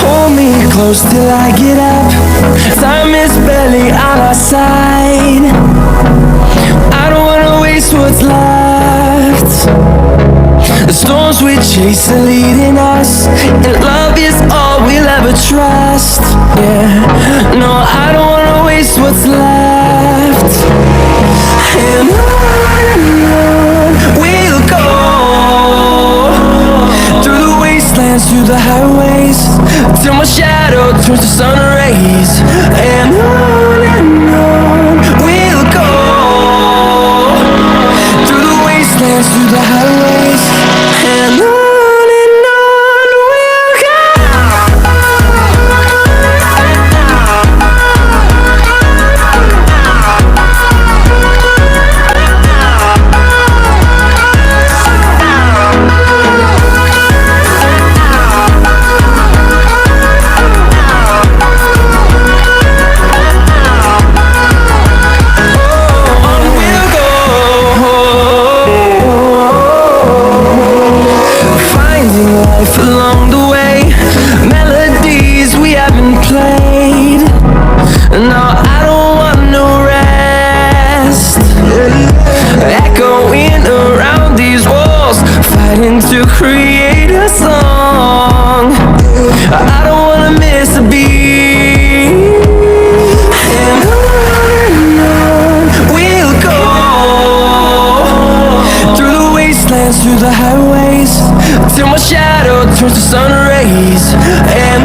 Hold me close till I get up. Time is barely on our side. I don't wanna waste what's left. The storms we chase are leading us, and love is all we'll ever trust. Yeah, no, I don't wanna waste what's left. And on we'll go, through the wastelands, through the highways, till my shadow turns to sun rays. And on we'll go, through the wastelands, through the highways, and on we'll go. Along the way, melodies we haven't played. No, I don't want no rest. Echoing around these walls, fighting to create a song. I don't wanna miss a beat. And on we'll go, through the wastelands, through the highways, till my shadow turns to sun rays. And